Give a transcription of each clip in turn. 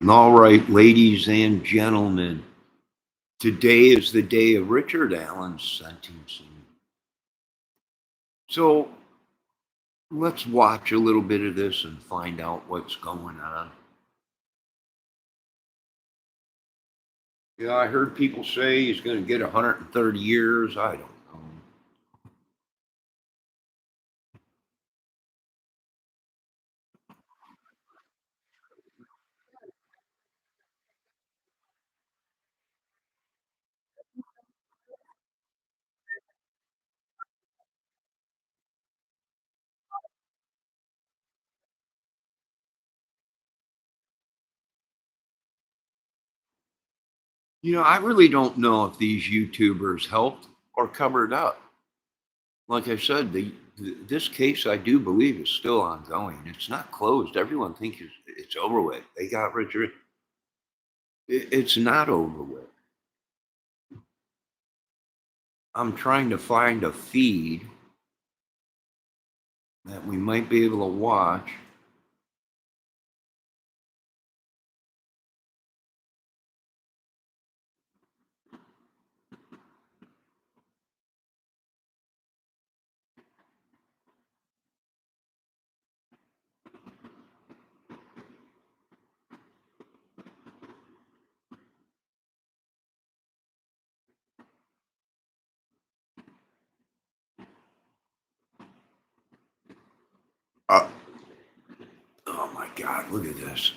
All right, ladies and gentlemen, today is the day of Richard Allen's sentencing. So let's watch a little bit of this and find out what's going on. Yeah, I heard people say he's going to get 130 years. I don't know. I really don't know if these YouTubers helped or covered up. Like I said, this case I do believe is still ongoing. It's not closed. Everyone thinks it's over with. They got Richard. It's not over with. I'm trying to find a feed that we might be able to watch. Uh, oh my God, look at this.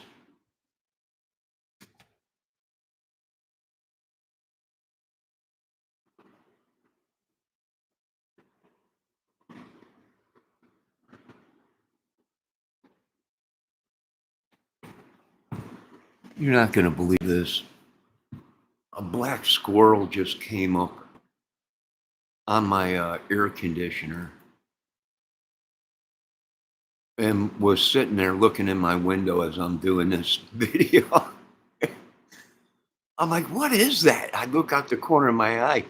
You're not going to believe this. A black squirrel just came up on my air conditioner and was sitting there looking in my window as I'm doing this video. I'm like, what is that? I look out the corner of my eye.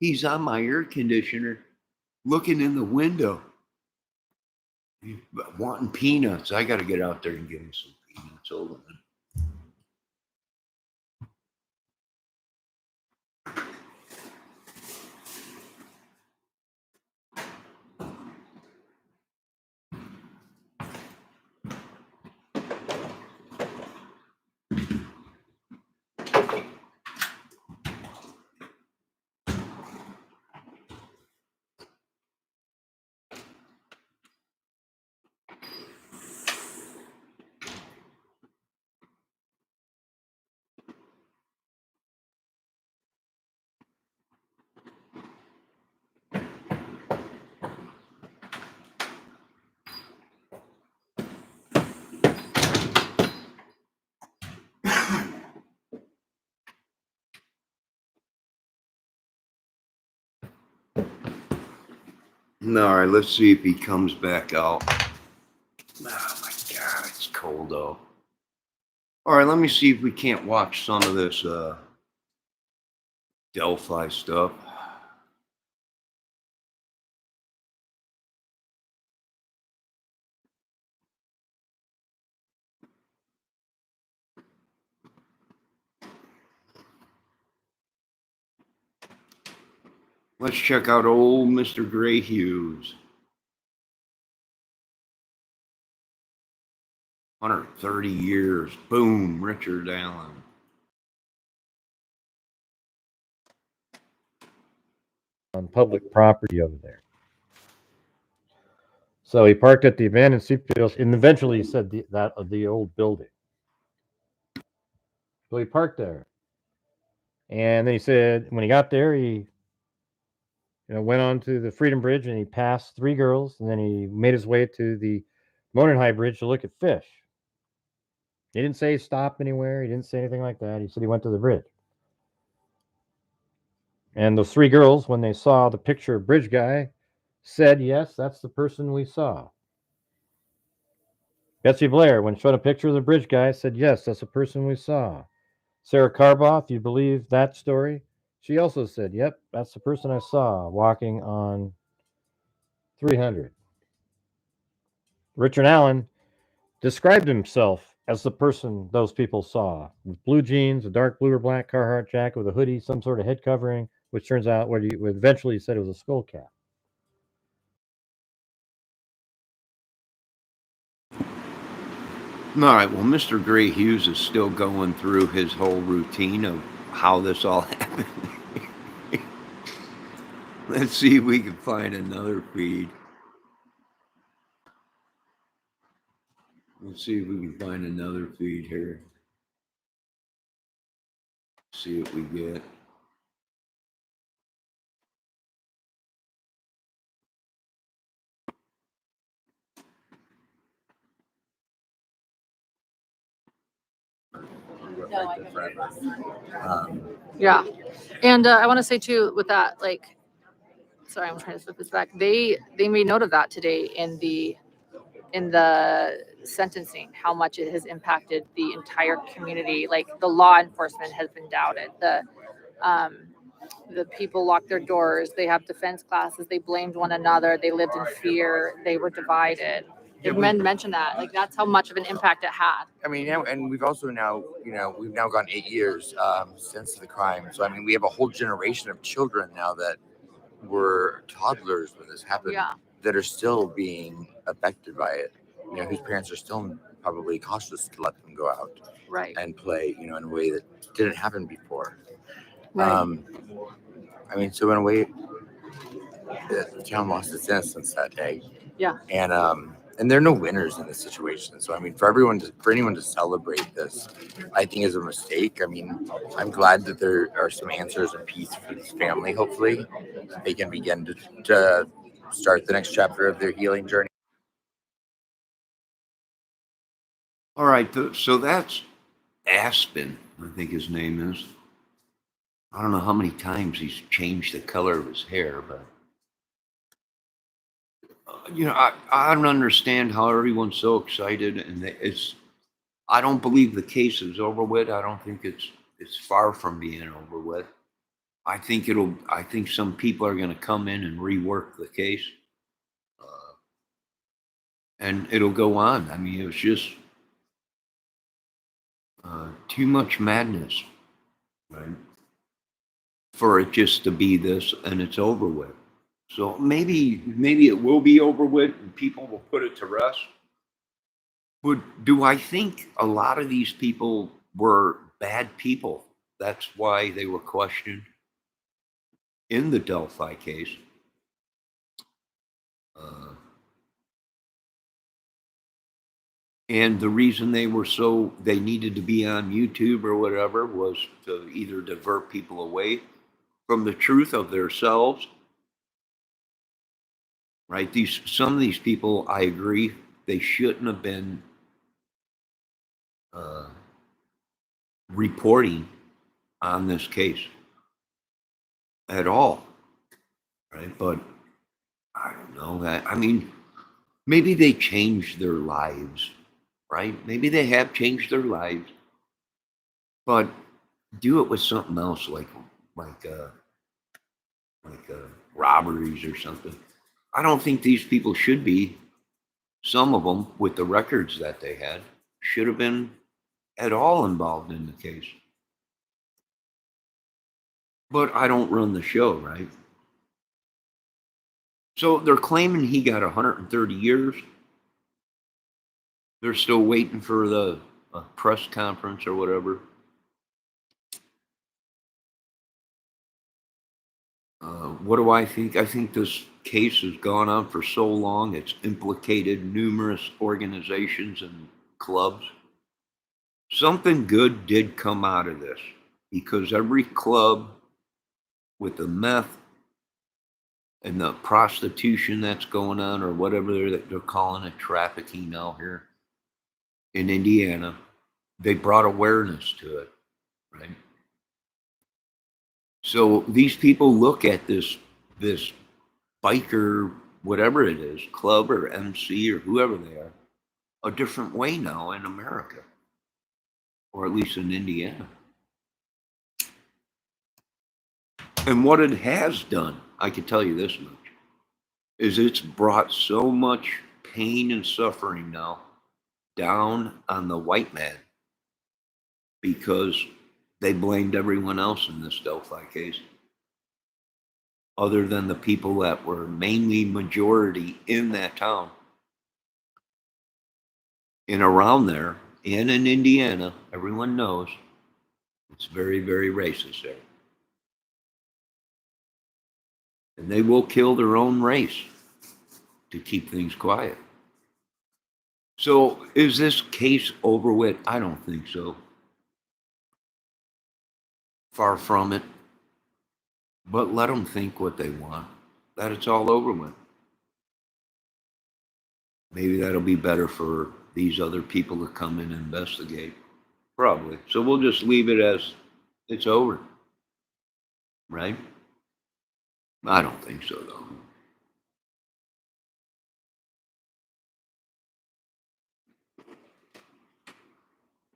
He's on my air conditioner looking in the window, wanting peanuts. I got to get out there and give him some peanuts. Hold on. All right, let's see if he comes back out. Oh my God, it's cold though. All right, let me see if we can't watch some of this Delphi stuff. Let's check out old Mr. Gray Hughes. 130 years. Boom, Richard Allen. On public property over there. So he parked at the abandoned Seafields, and eventually he said that of the old building. So he parked there, and then he said when he got there, he went on to the Freedom Bridge and he passed 3 girls, and then he made his way to the Monenhigh Bridge to look at fish. He didn't say stop anywhere. He didn't say anything like that. He said he went to the bridge. And those 3 girls, when they saw the picture of bridge guy, said, yes, that's the person we saw. Betsy Blair, when showed a picture of the bridge guy, said, yes, that's the person we saw. Sarah Karboff, you believe that story? She also said, yep, that's the person I saw walking on 300. Richard Allen described himself as the person those people saw, with blue jeans, a dark blue or black Carhartt jacket with a hoodie, some sort of head covering, which turns out what he eventually said it was a skull cap. All right. Well, Mr. Gray Hughes is still going through his whole routine of how this all happened. Let's see if we can find another feed. Let's see if we can find another feed here. See what we get. Yeah. And I want to say too, with that, like, sorry, I'm trying to flip this back. They made note of that today in the sentencing, how much it has impacted the entire community. Like the law enforcement has been doubted. The people locked their doors. They have defense classes. They blamed one another. They lived in fear. They were divided. Yeah, The men mentioned that. Like that's how much of an impact it had. I mean, yeah, and we've also now, we've now gone 8 years since the crime. So I mean, we have a whole generation of children now that were toddlers when this happened, Yeah. that are still being affected by it. Whose parents are still probably cautious to let them go out Right. and play, in a way that didn't happen before. Right. I mean, so in a way, the town lost its innocence that day. Yeah. And there are no winners in this situation. So I mean, for anyone to celebrate this, I think is a mistake. I mean, I'm glad that there are some answers and peace for this family. Hopefully, they can begin to start the next chapter of their healing journey. All right. So that's Aspen, I think his name is. I don't know how many times he's changed the color of his hair, but I don't understand how everyone's so excited, and I don't believe the case is over with. I don't think it's far from being over with. I think some people are going to come in and rework the case, and it'll go on. I mean, it was just too much madness, right? For it just to be this and it's over with. So maybe it will be over with and people will put it to rest. But do I think a lot of these people were bad people? That's why they were questioned in the Delphi case. And the reason they needed to be on YouTube or whatever was to either divert people away from the truth of themselves. Right? Some of these people, I agree, they shouldn't have been reporting on this case at all. Right? But I don't know that. I mean, maybe they changed their lives, right? Maybe they have changed their lives, but do it with something else like robberies or something. I don't think these people should be, some of them with the records that they had, should have been at all involved in the case. But I don't run the show, right? So they're claiming he got 130 years. They're still waiting for the press conference or whatever. What do I think? I think this case has gone on for so long. It's implicated numerous organizations and clubs. Something good did come out of this because every club with the meth and the prostitution that's going on, or whatever they're calling it, trafficking now here in Indiana, they brought awareness to it, right? So these people look at this biker, whatever it is, club or MC or whoever they are, a different way now in America, or at least in Indiana. And what it has done, I can tell you this much, is it's brought so much pain and suffering now down on the white man because they blamed everyone else in this Delphi case, other than the people that were mainly majority in that town and around there and in Indiana. Everyone knows it's very, very racist there. And they will kill their own race to keep things quiet. So is this case over with? I don't think so. Far from it. But let them think what they want, that it's all over with. Maybe that'll be better for these other people to come in and investigate. Probably. So we'll just leave it as it's over. Right? I don't think so, though.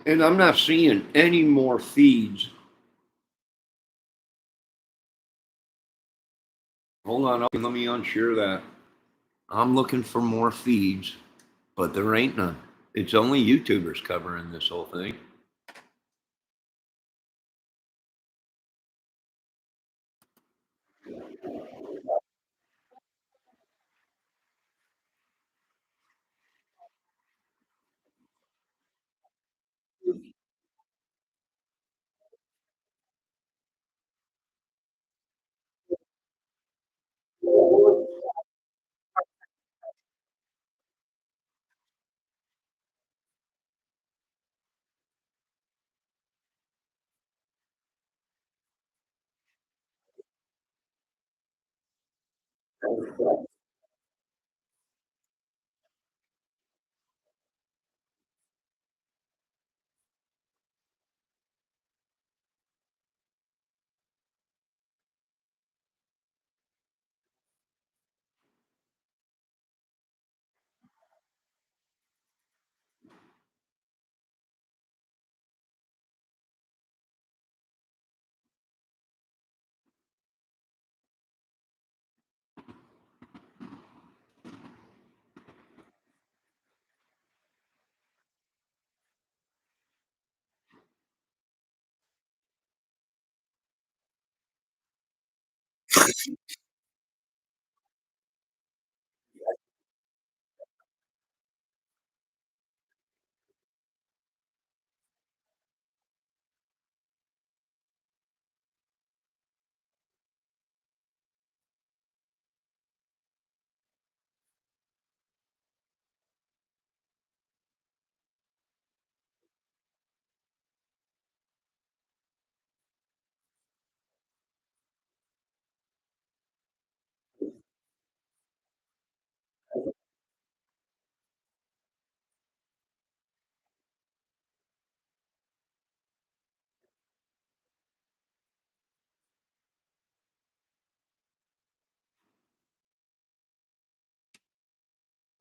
And I'm not seeing any more feeds. Hold on, let me unshare that. I'm looking for more feeds, but there ain't none. It's only YouTubers covering this whole thing.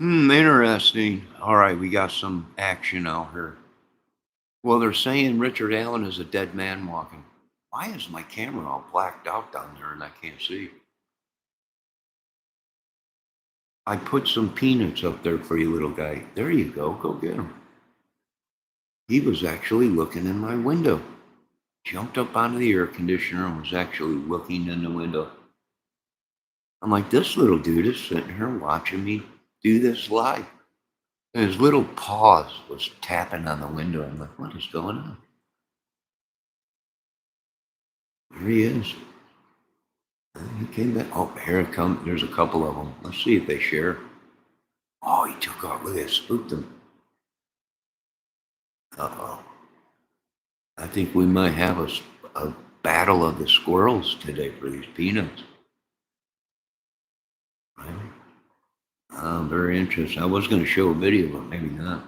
Interesting. All right, we got some action out here. Well, they're saying Richard Allen is a dead man walking. Why is my camera all blacked out down there and I can't see? I put some peanuts up there for you, little guy. There you go. Go get him. He was actually looking in my window. Jumped up onto the air conditioner and was actually looking in the window. I'm like, this little dude is sitting here watching me do this live. And his little paws was tapping on the window. I'm like, what is going on? There he is. And he came back. Oh, here it comes. There's a couple of them. Let's see if they share. Oh, he took off. Look at it. Spooked him. Uh-oh. I think we might have a battle of the squirrels today for these peanuts. Right? Very interesting. I was going to show a video, but maybe not.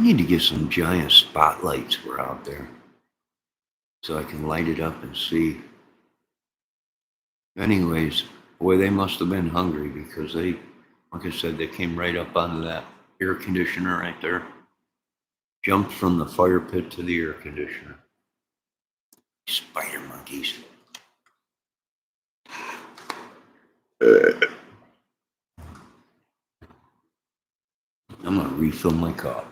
need to get some giant spotlights for out there so I can light it up and see. Anyways, boy, they must have been hungry because they, like I said, they came right up onto that air conditioner right there. Jumped from the fire pit to the air conditioner. Spider monkeys. I'm gonna refill my coffee.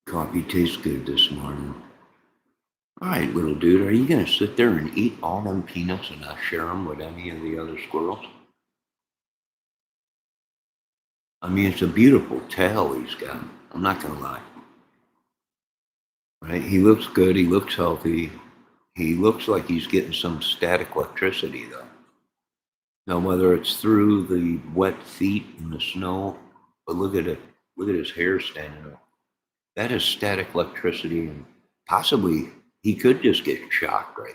Coffee tastes good this morning. All right, little dude, are you gonna sit there and eat all them peanuts and not share them with any of the other squirrels? I mean, it's a beautiful tail he's got. I'm not gonna lie. Right? He looks good. He looks healthy. He looks like he's getting some static electricity, though. Now, whether it's through the wet feet in the snow, but look at it. Look at his hair standing up. That is static electricity, and possibly he could just get shocked right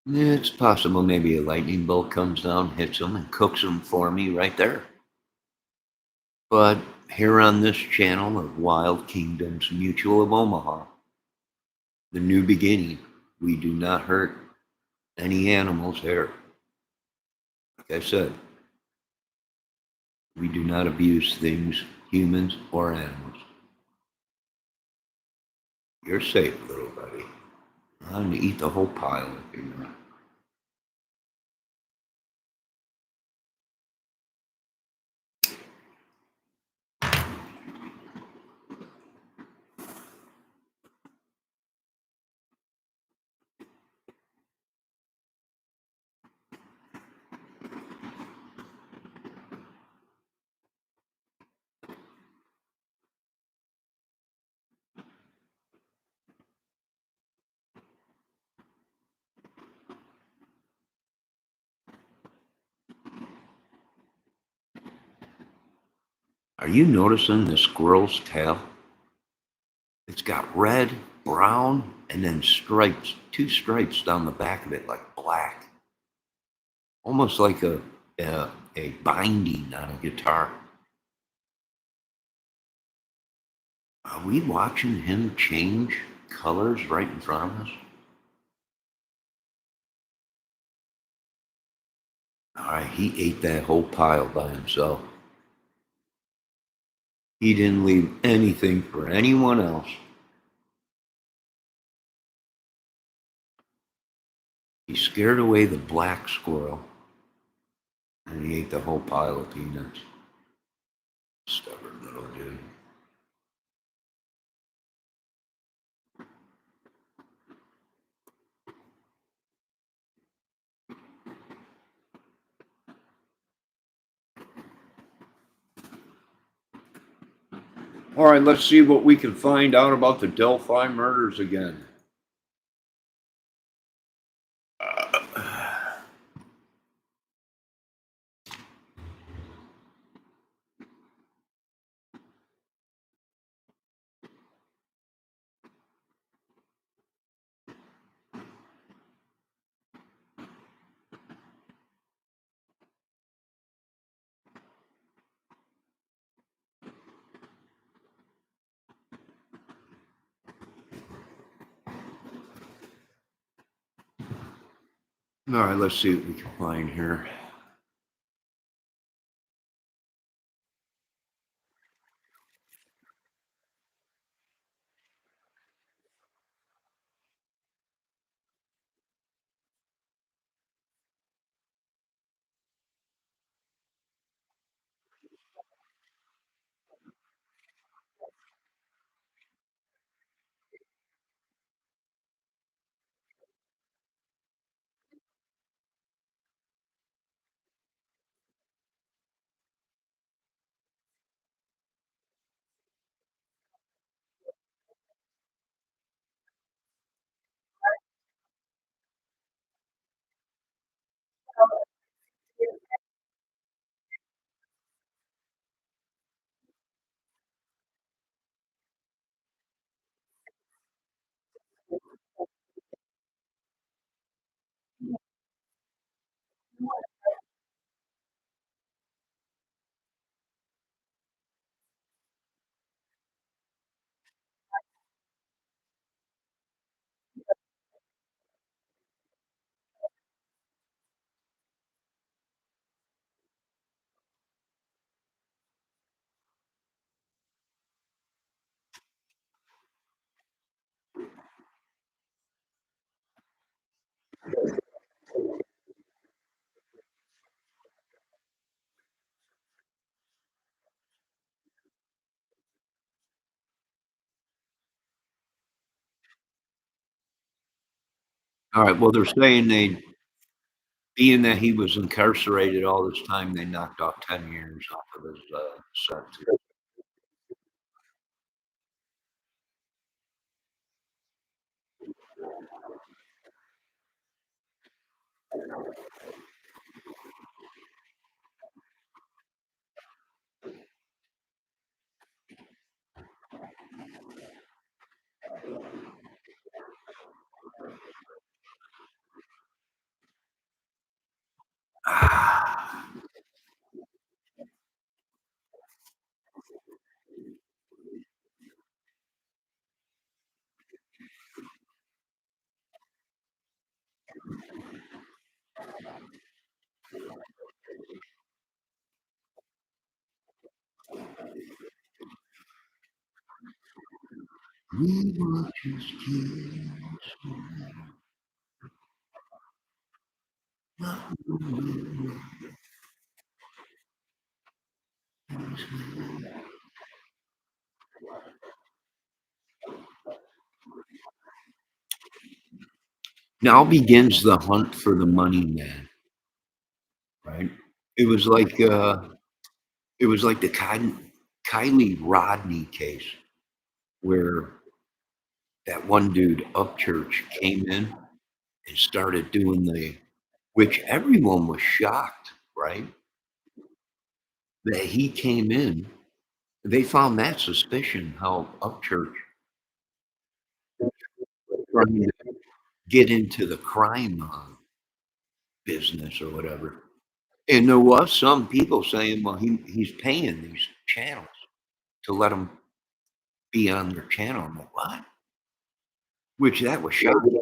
now. It's possible maybe a lightning bolt comes down, hits him, and cooks him for me right there. But here on this channel of Wild Kingdoms Mutual of Omaha, the new beginning, we do not hurt any animal's hair. Like I said, we do not abuse things, humans or animals. You're safe, little buddy. I'm gonna eat the whole pile if you're not. Are you noticing the squirrel's tail? It's got red, brown, and then stripes, two stripes down the back of it, like black. Almost like a binding on a guitar. Are we watching him change colors right in front of us? All right, he ate that whole pile by himself. He didn't leave anything for anyone else. He scared away the black squirrel, and he ate the whole pile of peanuts. Stubborn little dude. All right, let's see what we can find out about the Delphi murders again. All right, let's see what we can find here. All right, well, they're saying being that he was incarcerated all this time, they knocked off 10 years off of his sentence. We were just kids. Now begins the hunt for the money man, right? It was like the Kylie Rodney case where that one dude Upchurch came in and started doing which everyone was shocked, right? That he came in. They found that suspicion how Upchurch trying to get into the crime business or whatever. And there was some people saying, well, he's paying these channels to let him be on their channel. I'm like, what? Which that was shocking.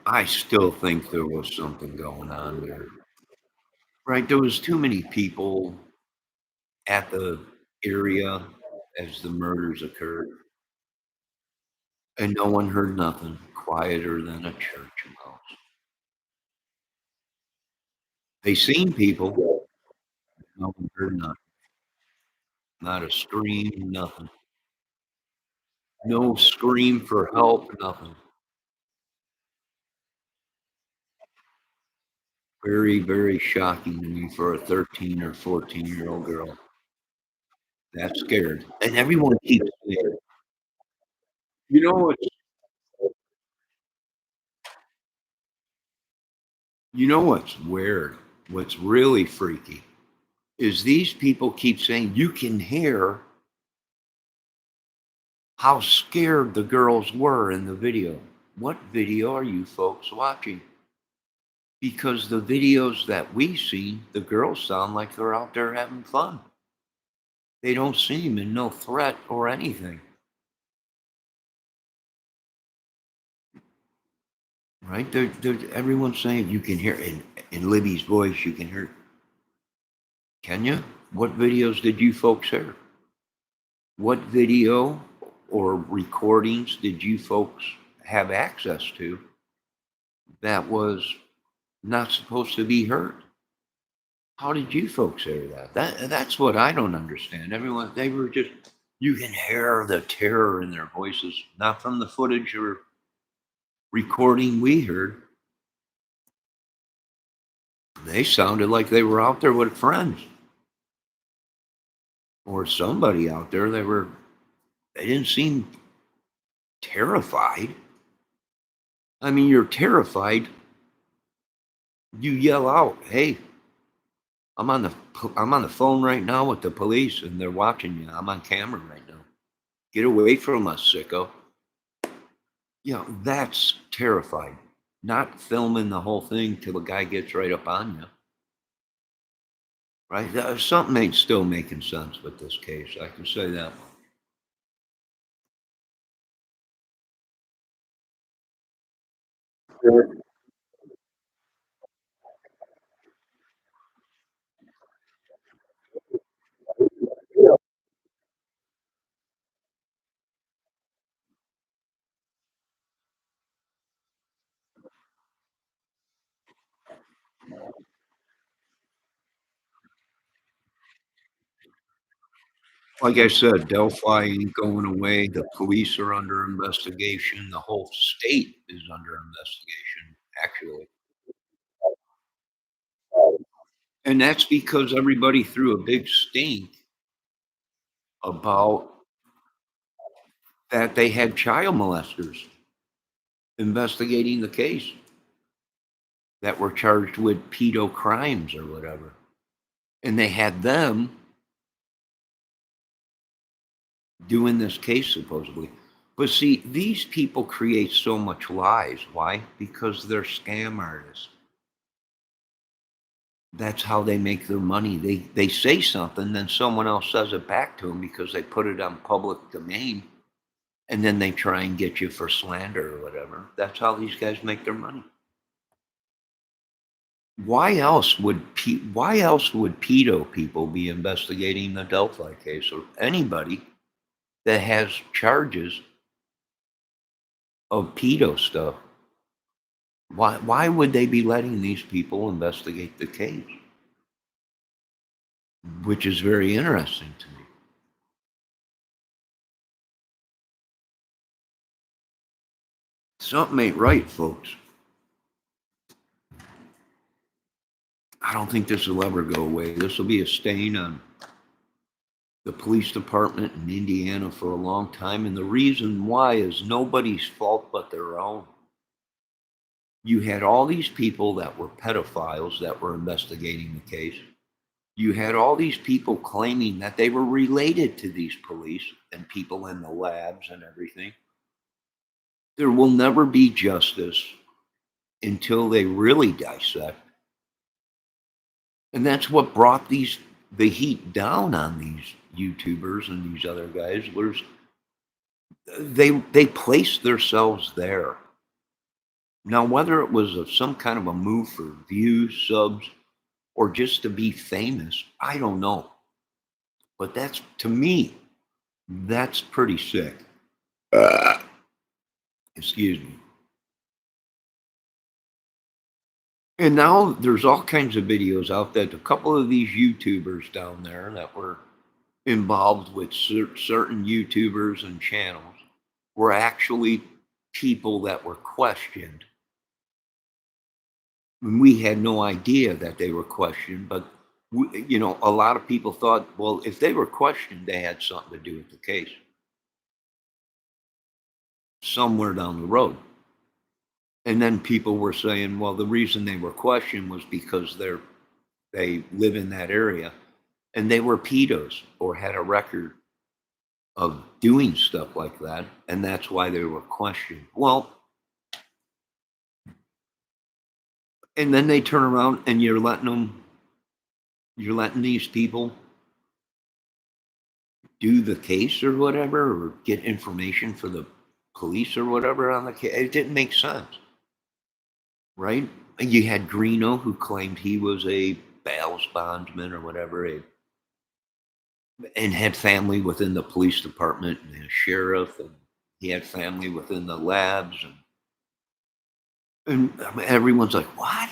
I still think there was something going on there. Right? There was too many people at the area as the murders occurred, and no one heard nothing. Quieter than a church mouse. They seen people, no one heard nothing. Not a scream, nothing. No scream for help, nothing. Very, very shocking to me for a 13 or 14-year-old girl. That scared. And everyone keeps saying, you know, You know what's weird? What's really freaky is these people keep saying you can hear how scared the girls were in the video. What video are you folks watching? Because the videos that we see, the girls sound like they're out there having fun. They don't seem in no threat or anything. Right? Everyone's saying you can hear in Libby's voice, you can hear. Can you? What videos did you folks hear? What video or recordings did you folks have access to that was not supposed to be heard? How did you folks hear that? That's what I don't understand. Everyone, they were just, you can hear the terror in their voices, not from the footage or recording we heard. They sounded like they were out there with friends or somebody out there. They didn't seem terrified. I mean, you're terrified. You yell out, "Hey, I'm on the phone right now with the police and they're watching you. I'm on camera right now. Get away from us, sicko." You know, that's terrified. Not filming the whole thing till the guy gets right up on you. Right? Something ain't still making sense with this case. I can say that. Like I said, Delphi ain't going away. The police are under investigation. The whole state is under investigation, actually. And that's because everybody threw a big stink about that they had child molesters investigating the case that were charged with pedo crimes or whatever. And they had them doing this case supposedly. But see, these people create so much lies. Why? Because they're scam artists. That's how they make their money. They say something, then someone else says it back to them because they put it on public domain, and then they try and get you for slander or whatever. That's how these guys make their money. Why else would pedo people be investigating the Delphi case or anybody that has charges of pedo stuff? Why would they be letting these people investigate the case? Which is very interesting to me. Something ain't right, folks. I don't think this will ever go away. This will be a stain on the police department in Indiana for a long time. And the reason why is nobody's fault but their own. You had all these people that were pedophiles that were investigating the case. You had all these people claiming that they were related to these police and people in the labs and everything. There will never be justice until they really dissect. And that's what brought the heat down on these YouTubers and these other guys was they placed themselves there. Now, whether it was some kind of a move for views, subs, or just to be famous, I don't know. But that's, to me, that's pretty sick. Excuse me. And now there's all kinds of videos out that a couple of these YouTubers down there that were involved with certain YouTubers and channels were actually people that were questioned. And we had no idea that they were questioned, but you know, a lot of people thought, well, if they were questioned, they had something to do with the case somewhere down the road. And then people were saying, well, the reason they were questioned was because they live in that area and they were pedos or had a record of doing stuff like that. And that's why they were questioned. Well, and then they turn around and you're letting these people do the case or whatever, or get information for the police or whatever on the case. It didn't make sense. Right? And you had Greeno, who claimed he was a bail bondsman or whatever, and had family within the police department and a sheriff, and he had family within the labs, and everyone's like, what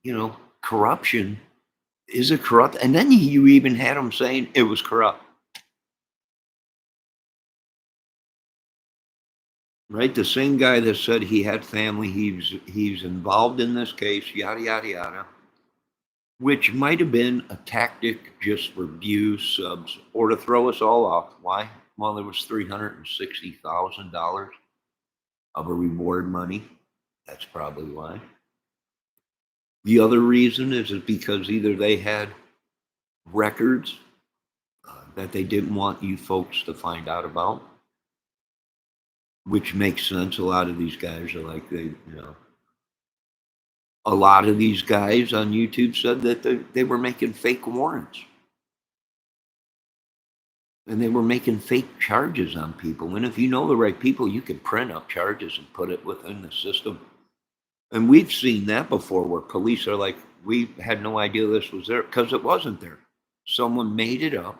are corruption? Is it corrupt? And then you even had him saying it was corrupt. Right? The same guy that said he had family, he's involved in this case, yada, yada, yada, which might have been a tactic just for views, subs, or to throw us all off. Why? Well, there was $360,000 of a reward money. That's probably why. The other reason is because either they had records that they didn't want you folks to find out about, which makes sense. A lot of these guys are like, a lot of these guys on YouTube said that they were making fake warrants. And they were making fake charges on people. And if you know the right people, you can print up charges and put it within the system. And we've seen that before where police are like, we had no idea this was there because it wasn't there. Someone made it up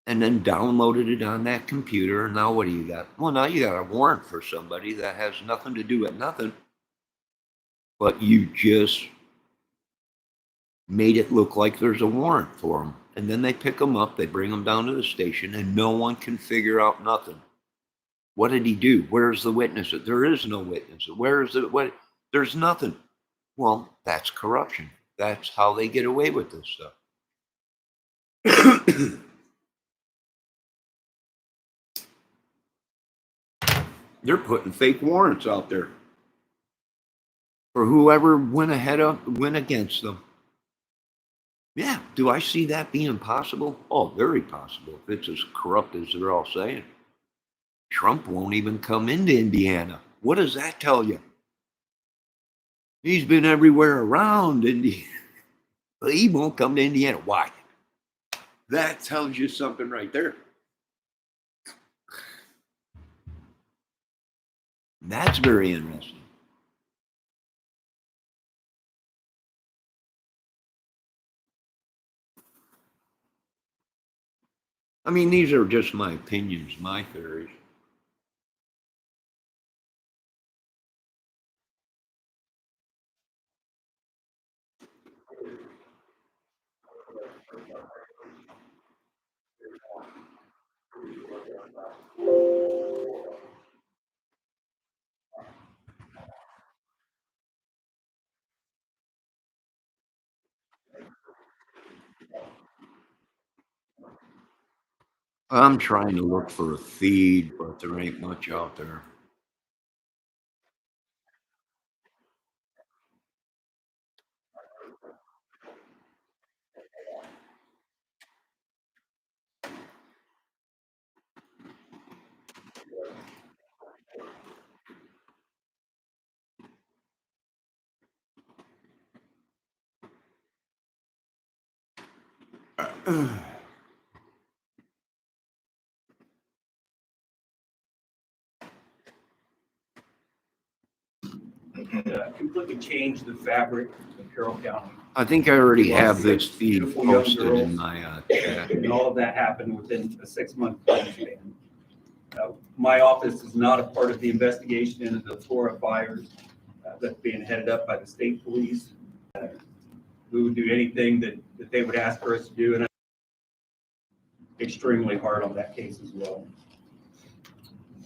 and then downloaded it on that computer. And now what do you got? Well, now you got a warrant for somebody that has nothing to do with nothing, but you just made it look like there's a warrant for them. And then they pick them up, they bring them down to the station, and no one can figure out nothing. What did he do? Where's the witness? There is no witness. Where is it? What? There's nothing. Well, that's corruption. That's how they get away with this stuff. They're putting fake warrants out there for whoever went against them. Yeah, do I see that being possible? Oh, very possible. If it's as corrupt as they're all saying. Trump won't even come into Indiana. What does that tell you? He's been everywhere around Indiana. But he won't come to Indiana. Why? That tells you something right there. That's very interesting. I mean, these are just my opinions, my theories. I'm trying to look for a feed, but there ain't much out there. Completely changed the fabric of Carroll County. I think I already have this feed Beautiful young posted girls. in my chat. And all of that happened within a 6-month time span. My office is not a part of the investigation into the Flora fires that's being headed up by the state police. We would do anything that they would ask for us to do, and I'm extremely hard on that case as well.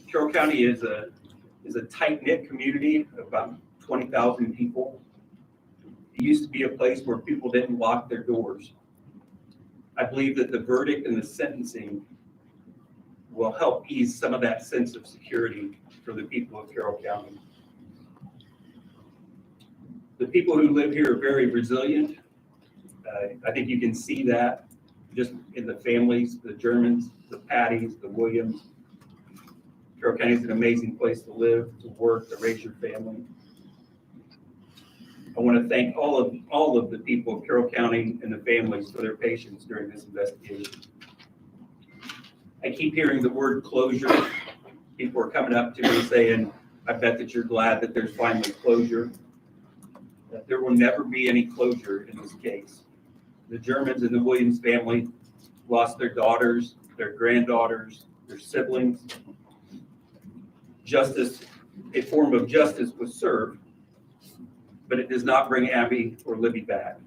Carroll County is a tight-knit community of about 20,000 people. It used to be a place where people didn't lock their doors. I believe that the verdict and the sentencing will help ease some of that sense of security for the people of Carroll County. The people who live here are very resilient. I think you can see that just in the families, the Germans, the Patties, the Williams. Carroll County is an amazing place to live, to work, to raise your family. I want to thank all of the people of Carroll County and the families for their patience during this investigation. I keep hearing the word closure. People are coming up to me saying, I bet that you're glad that there's finally closure. That there will never be any closure in this case. The Germans and the Williams family lost their daughters, their granddaughters, their siblings. Justice, a form of justice was served, but it does not bring Abby or Libby back.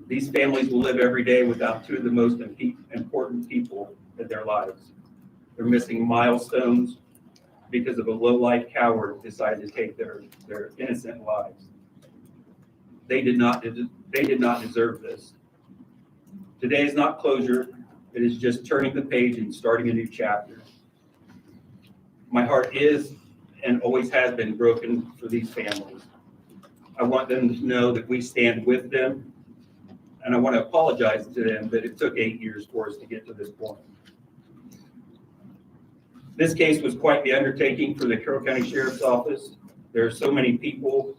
These families will live every day without two of the most important people in their lives. They're missing milestones because of a low-life coward decided to take their innocent lives. They did not deserve this. Today is not closure. It is just turning the page and starting a new chapter. My heart is and always has been broken for these families. I want them to know that we stand with them, and I want to apologize to them that it took 8 years for us to get to this point. This case was quite the undertaking for the Carroll County Sheriff's Office. There are so many people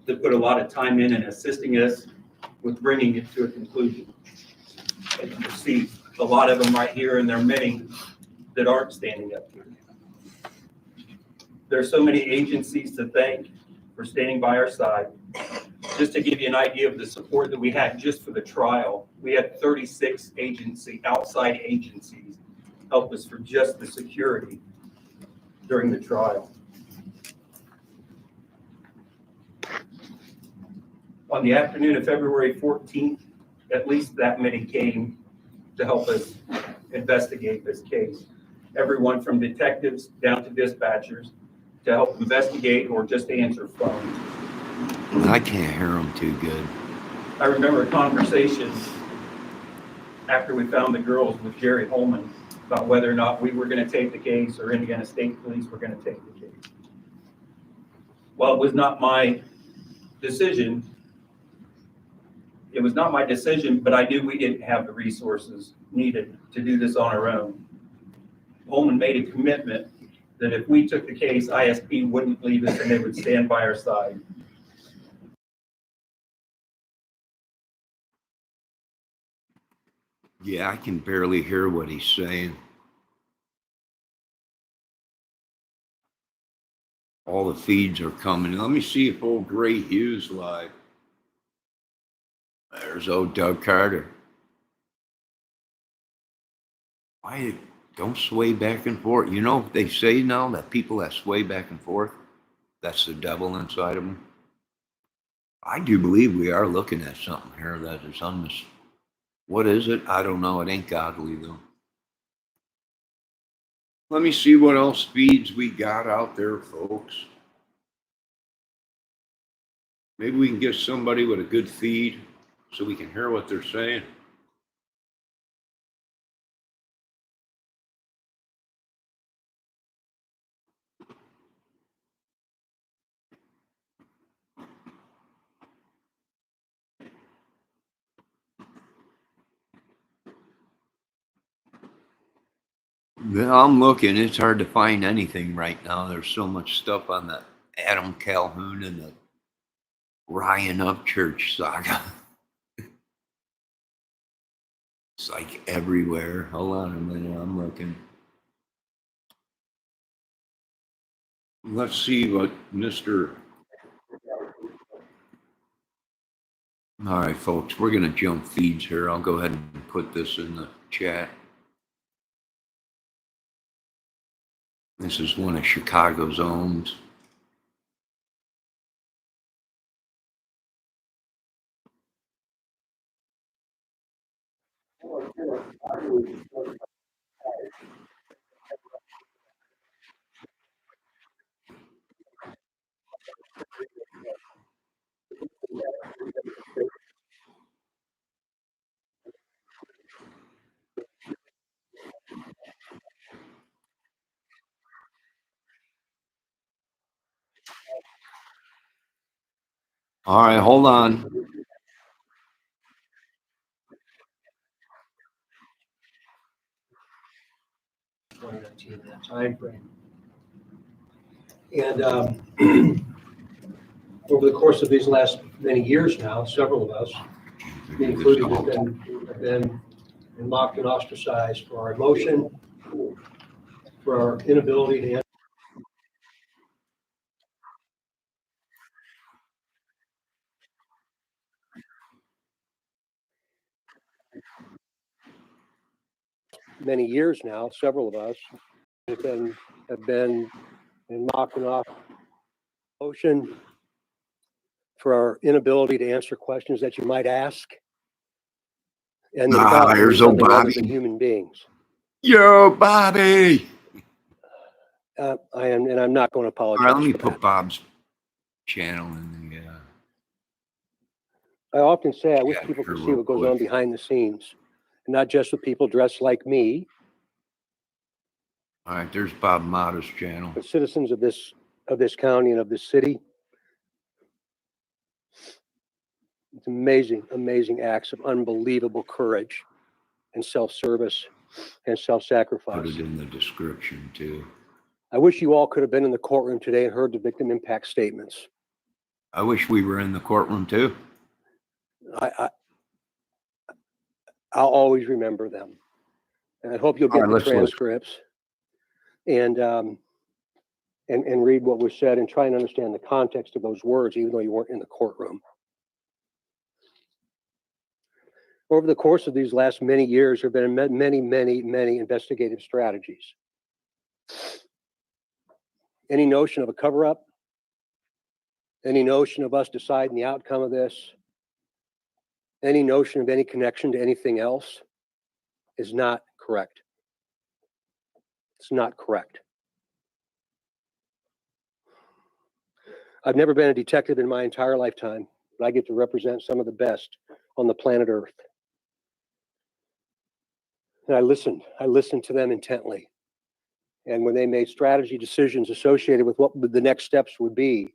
that put a lot of time in assisting us with bringing it to a conclusion. And you see a lot of them right here, and there are many that aren't standing up here. There are so many agencies to thank for standing by our side. Just to give you an idea of the support that we had just for the trial, we had 36 outside agencies help us for just the security during the trial. On the afternoon of February 14th, at least that many came to help us investigate this case. Everyone from detectives down to dispatchers to help investigate or just to answer phones. I can't hear them too good. I remember a conversation after we found the girls with Jerry Holman about whether or not we were going to take the case or Indiana State Police were going to take the case. Well, it was not my decision. It was not my decision, but I knew we didn't have the resources needed to do this on our own. Holman made a commitment that if we took the case, ISP wouldn't leave us and they would stand by our side. Yeah, I can barely hear what he's saying. All the feeds are coming. Let me see if old Gray Hughes live. There's old Doug Carter. Why don't sway back and forth? You know, they say now that people that sway back and forth, that's the devil inside of them. I do believe we are looking at something here that is on this. What is it? I don't know. It ain't godly though. Let me see what else feeds we got out there, folks. Maybe we can get somebody with a good feed so we can hear what they're saying. I'm looking. It's hard to find anything right now. There's so much stuff on the Adam Calhoun and the Ryan Upchurch saga. It's like everywhere. Hold on a minute. I'm looking. Let's see what Mr. All right, folks, we're going to jump feeds here. I'll go ahead and put this in the chat. This is one of Chicago's own. All right, hold on. That time frame. And over the course of these last many years now, several of us, me included, have been mocked and ostracized for our emotion, for our inability to. Many years now, several of us have been mocked and ostracized emotion, for our inability to answer questions that you might ask, and the thought that Here's we're old nothing other Bobby. than human beings. Yo, Bobby. I'm not going to All apologize. right, let me for put that. Bob's channel in the. I often say I wish Yeah, people sure, could see real what goes quick. on behind the scenes, and not just with people dressed like me, All right, there's Bob Mata's channel. but citizens of this county and of this city. It's amazing acts of unbelievable courage and self-service and Put self-sacrifice. it in the description too. I wish you all could have been in the courtroom today and heard the victim impact statements. I wish we were in the courtroom too. I'll always remember them, and I hope you'll All get right, the let's listen. transcripts and read what was said and try and understand the context of those words, even though you weren't in the courtroom. Over the course of these last many years, there have been many investigative strategies. Any notion of a cover-up, any notion of us deciding the outcome of this, any notion of any connection to anything else is not correct. It's not correct. I've never been a detective in my entire lifetime, but I get to represent some of the best on the planet Earth. And I listened to them intently. And when they made strategy decisions associated with what the next steps would be,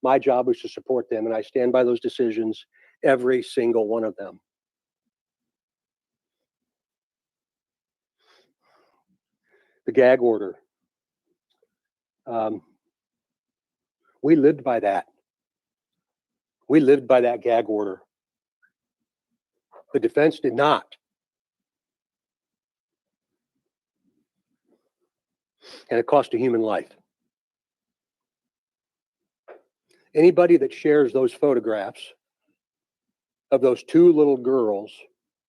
my job was to support them, and I stand by those decisions, every single one of them. The gag order. We lived by that. We lived by that gag order. The defense did not. And it cost a human life. Anybody that shares those photographs of those two little girls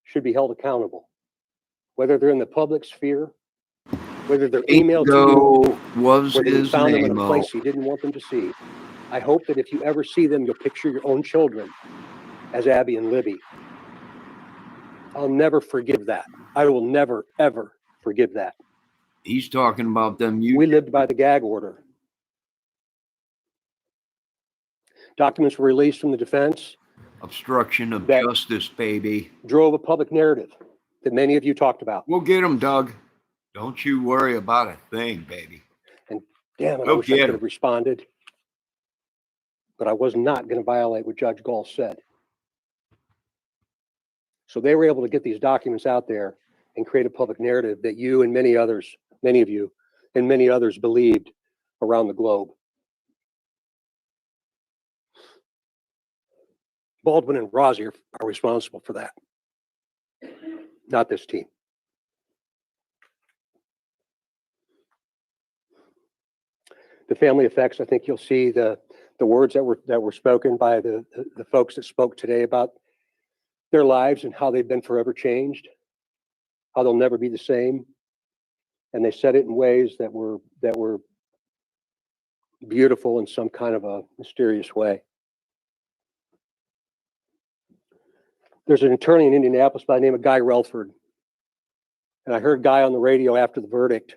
should be held accountable, whether they're in the public sphere, whether they're emailed to you, Was whether you his found them in a name? place you didn't want them to see. I hope that if you ever see them, you'll picture your own children as Abby and Libby. I'll never forgive that. I will never, ever forgive that. He's talking about them. We lived by the gag order. Documents were released from the defense. Obstruction of that justice, baby. drove a public narrative that many of you talked about. We'll get him, Doug. Don't you worry about a thing, baby. And damn it, I We'll wish I get could 'em. have responded. But I was not going to violate what Judge Gall said. So they were able to get these documents out there and create a public narrative that you and many others, many of you, and many others believed around the globe. Baldwin and Rosier are responsible for that, not this team. The family effects, I think you'll see the words that were spoken by the folks that spoke today about their lives and how they've been forever changed, how they'll never be the same. And they said it in ways that were beautiful in some kind of a mysterious way. There's an attorney in Indianapolis by the name of Guy Relford. And I heard Guy on the radio after the verdict,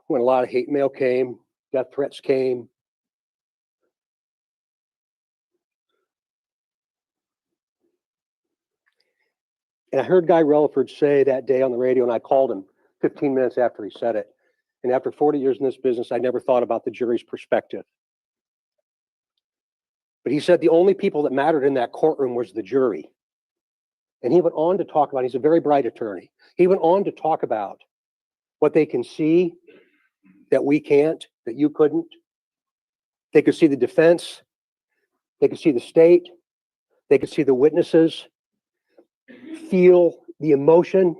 when a lot of hate mail came, death threats came. And I heard Guy Relford say that day on the radio, and I called him 15 minutes after he said it. And after 40 years in this business, I never thought about the jury's perspective. But he said the only people that mattered in that courtroom was the jury. And he went on to talk about, he's a very bright attorney. He went on to talk about what they can see that we can't, that you couldn't. They could see the defense. They could see the state. They could see the witnesses, feel the emotion,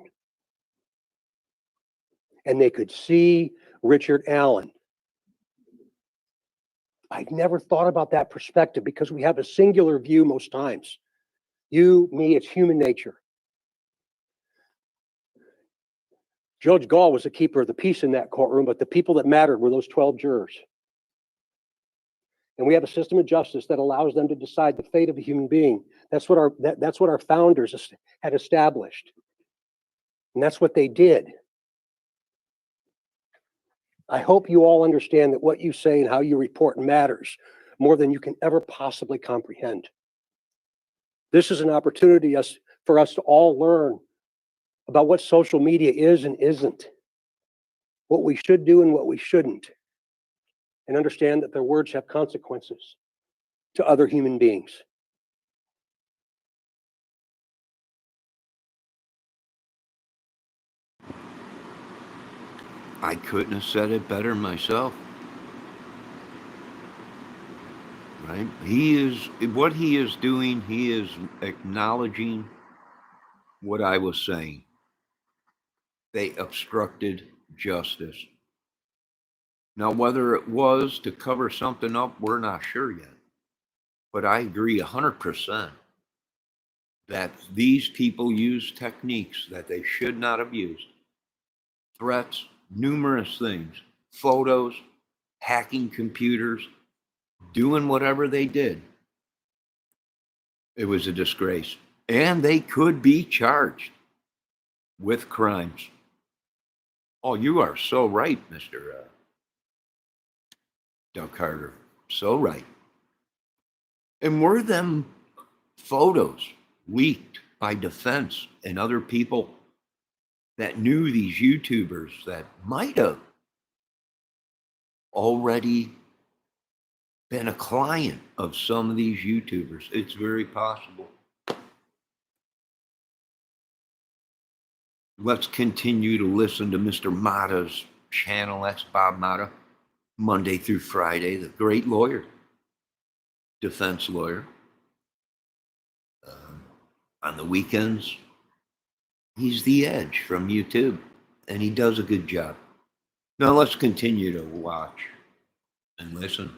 and they could see Richard Allen. I'd never thought about that perspective because we have a singular view most times. You, me, it's human nature. Judge Gall was the keeper of the peace in that courtroom, but the people that mattered were those 12 jurors. And we have a system of justice that allows them to decide the fate of a human being. That's what our founders had established. And that's what they did. I hope you all understand that what you say and how you report matters more than you can ever possibly comprehend. This is an opportunity for us to all learn about what social media is and isn't, what we should do and what we shouldn't, and understand that their words have consequences to other human beings. I couldn't have said it better myself. Right? What he is doing, he is acknowledging what I was saying. They obstructed justice. Now, whether it was to cover something up, we're not sure yet. But I agree 100% that these people use techniques that they should not have used. Threats, numerous things, photos, hacking computers, doing whatever they did. It was a disgrace. And they could be charged with crimes. Oh, you are so right, Mr. Doug Carter. So right. And were them photos leaked by defense and other people that knew these YouTubers that might have already been a client of some of these YouTubers? It's very possible. Let's continue to listen to Mr. Mata's channel. That's Bob Mata, Monday through Friday, the great lawyer, defense lawyer. On the weekends, he's The Edge from YouTube, and he does a good job. Now let's continue to watch and listen.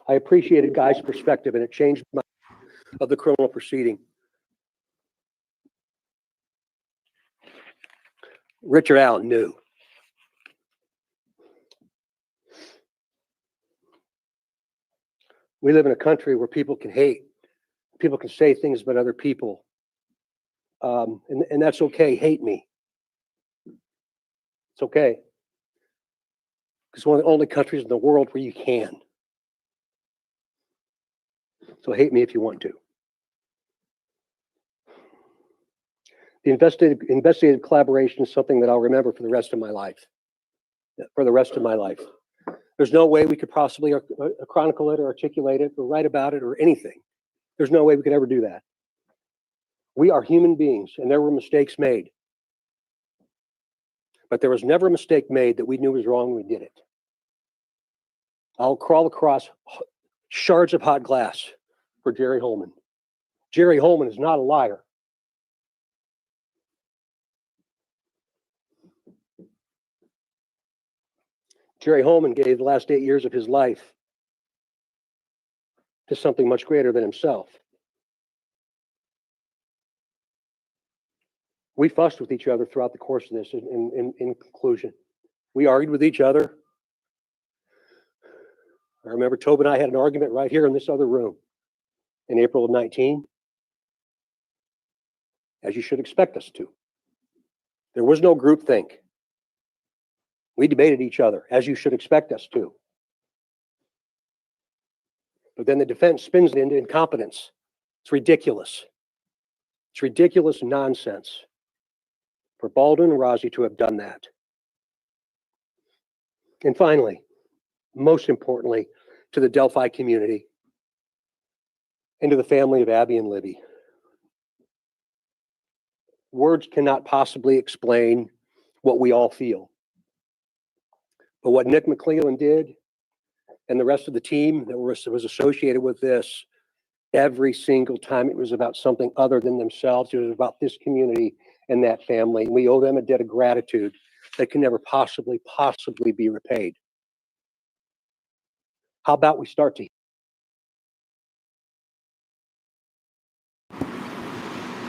I appreciated Guy's perspective, and it changed my of the criminal proceeding. Richard Allen knew. We live in a country where people can hate. People can say things about other people. And that's okay. Hate me. It's okay. It's one of the only countries in the world where you can. So hate me if you want to. The investigative collaboration is something that I'll remember for the rest of my life. For the rest of my life. There's no way we could possibly chronicle it or articulate it or write about it or anything. There's no way we could ever do that. We are human beings, and there were mistakes made. But there was never a mistake made that we knew was wrong when we did it. I'll crawl across shards of hot glass for Jerry Holman. Jerry Holman is not a liar. Jerry Holman gave the last 8 years of his life to something much greater than himself. We fussed with each other throughout the course of this. In conclusion, we argued with each other. I remember Tobe and I had an argument right here in this other room in April of 19, as you should expect us to. There was no groupthink. We debated each other, as you should expect us to. But then the defense spins it into incompetence. It's ridiculous. It's ridiculous nonsense for Baldwin and Rozzi to have done that. And finally, most importantly, to the Delphi community and to the family of Abby and Libby. Words cannot possibly explain what we all feel. But what Nick McClellan did and the rest of the team that was associated with this, every single time it was about something other than themselves. It was about this community and that family. We owe them a debt of gratitude that can never possibly be repaid. How about we start to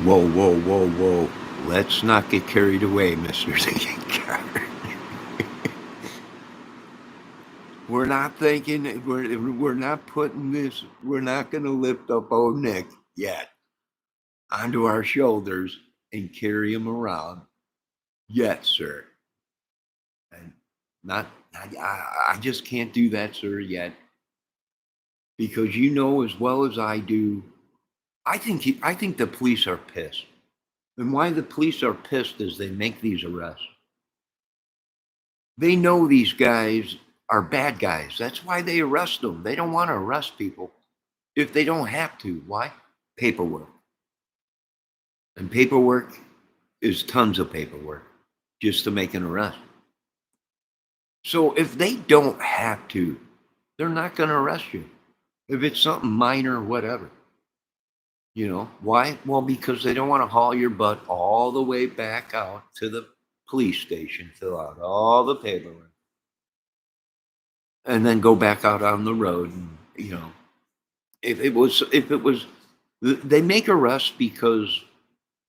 Whoa, whoa, whoa, whoa. Let's not get carried away, Mr. Zingar. We're not thinking, we're not putting this, we're not going to lift up old Nick yet onto our shoulders and carry him around yet, sir. And I just can't do that, sir, yet. Because you know as well as I do, I think the police are pissed. And why the police are pissed is they make these arrests. They know these guys are bad guys. That's why they arrest them. They don't want to arrest people if they don't have to. Why? Paperwork. And paperwork is tons of paperwork just to make an arrest. So if they don't have to, they're not going to arrest you. If it's something minor, whatever. You know, why? Well, because they don't want to haul your butt all the way back out to the police station, fill out all the paperwork, and then go back out on the road. And, you know, if it was, they make arrests because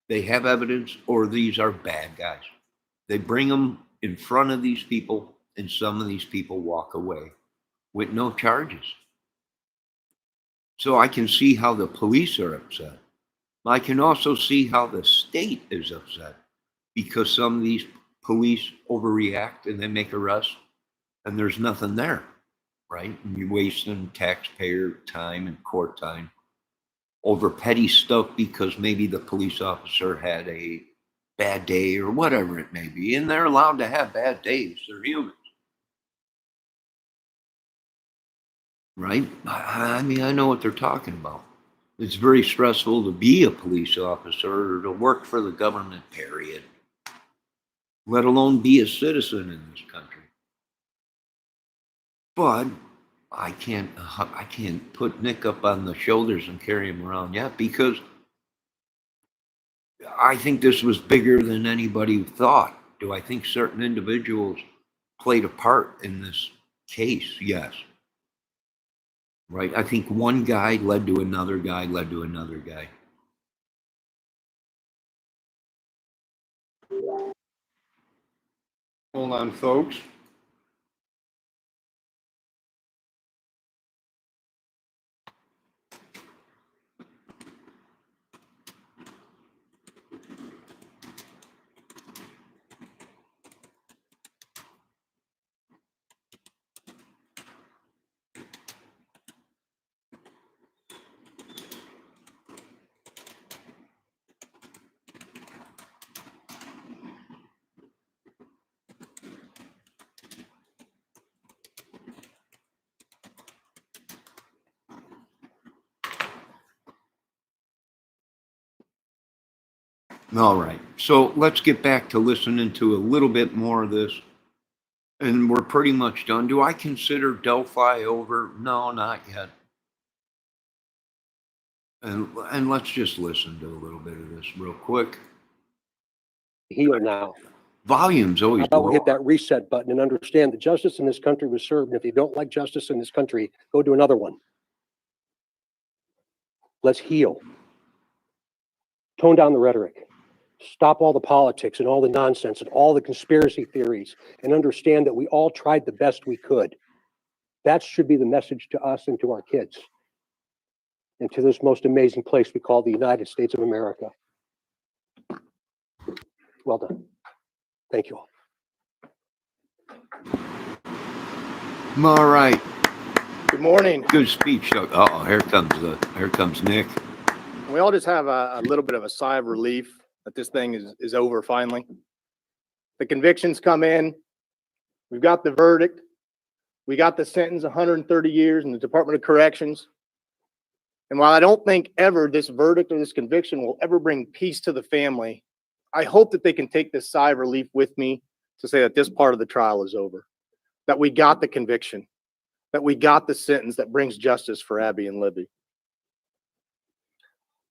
they have evidence or these are bad guys. They bring them in front of these people and some of these people walk away with no charges. So I can see how the police are upset. I can also see how the state is upset because some of these police overreact and they make arrests and there's nothing there, right? And you're wasting taxpayer time and court time over petty stuff because maybe the police officer had a bad day or whatever it may be. And they're allowed to have bad days. They're humans. Right? I mean, I know what they're talking about. It's very stressful to be a police officer or to work for the government, period. Let alone be a citizen in this country. But I can't put Nick up on the shoulders and carry him around yet because I think this was bigger than anybody thought. Do I think certain individuals played a part in this case? Yes. Right? I think one guy led to another guy, led to another guy. Hold on, folks. All right. So let's get back to listening to a little bit more of this. And we're pretty much done. Do I consider Delphi over? No, not yet. And let's just listen to a little bit of this real quick. heal now? Volume's How always about we low. hit that reset button and understand that justice in this country was served, and if you don't like justice in this country, go do another one. Let's heal. Tone down the rhetoric. Stop all the politics and all the nonsense and all the conspiracy theories, and understand that we all tried the best we could. That should be the message to us and to our kids, and to this most amazing place we call the United States of America. Well done. Thank you all. All right. Good morning. Good speech, Doug. Uh-oh, here comes Nick. We all just have a little bit of a sigh of relief that this thing is over finally. The convictions come in. We've got the verdict. We got the sentence 130 years in the Department of Corrections. And while I don't think ever this verdict or this conviction will ever bring peace to the family, I hope that they can take this sigh of relief with me to say that this part of the trial is over, that we got the conviction, that we got the sentence that brings justice for Abby and Libby. A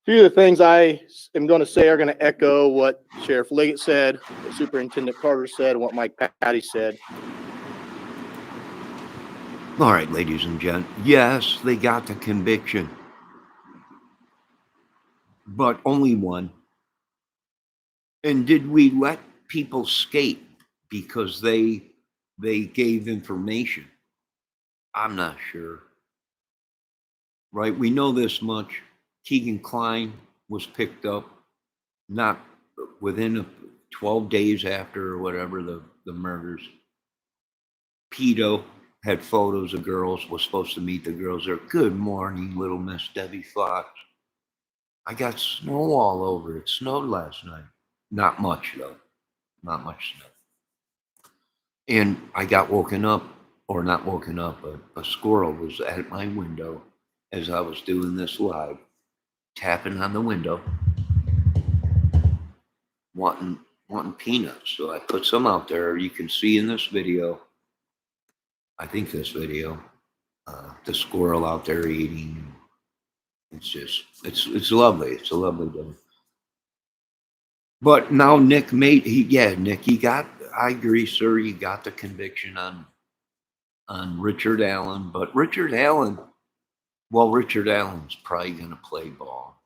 few of the things I am going to say are going to echo what Sheriff Liggett said, what Superintendent Carter said, and what Mike Patty said. All right, ladies and gents. Yes, they got the conviction, but only one. And did we let people skate because they gave information? I'm not sure. Right? We know this much. Keegan Klein was picked up not within 12 days after or whatever the murders. Pedo had photos of girls, was supposed to meet the girls there. Good morning, little Miss Debbie Fox. I got snow all over. It snowed last night. Not much, though. Not much snow. And I got woken up, or not woken up, but a squirrel was at my window as I was doing this live, tapping on the window, wanting peanuts. So I put some out there. You can see in this video, I think this video, the squirrel out there eating. It's just, it's lovely. It's a lovely day. But now Nick Nick, you got, I agree, sir, you got the conviction on Richard Allen. But Richard Allen's probably going to play ball.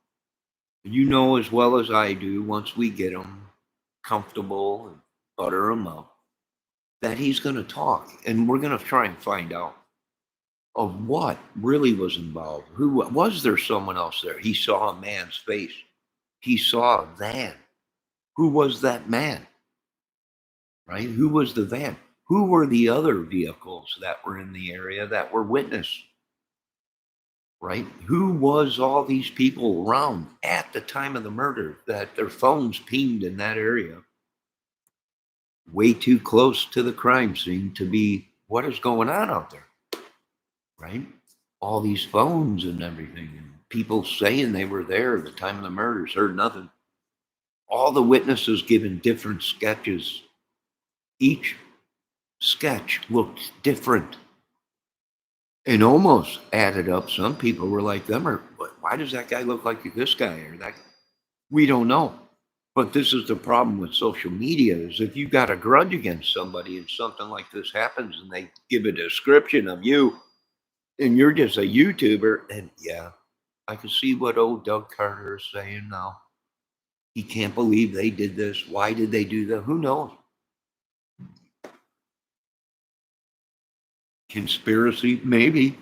You know as well as I do, once we get him comfortable and butter him up, that he's going to talk. And we're going to try and find out of what really was involved. Was there someone else there? He saw a man's face. He saw a van. Who was that man? Right? Who was the van? Who were the other vehicles that were in the area that were witnessed? Right? Who was all these people around at the time of the murder that their phones pinged in that area? Way too close to the crime scene to be what is going on out there. Right? All these phones and everything. And people saying they were there at the time of the murders, heard nothing. All the witnesses given different sketches. Each sketch looked different and almost added up. Some people were like, why does that guy look like this guy or that? We don't know. But this is the problem with social media is if you got a grudge against somebody and something like this happens and they give a description of you and you're just a YouTuber, and yeah, I can see what old Doug Carter is saying now. He can't believe they did this. Why did they do that? Who knows? Conspiracy, maybe.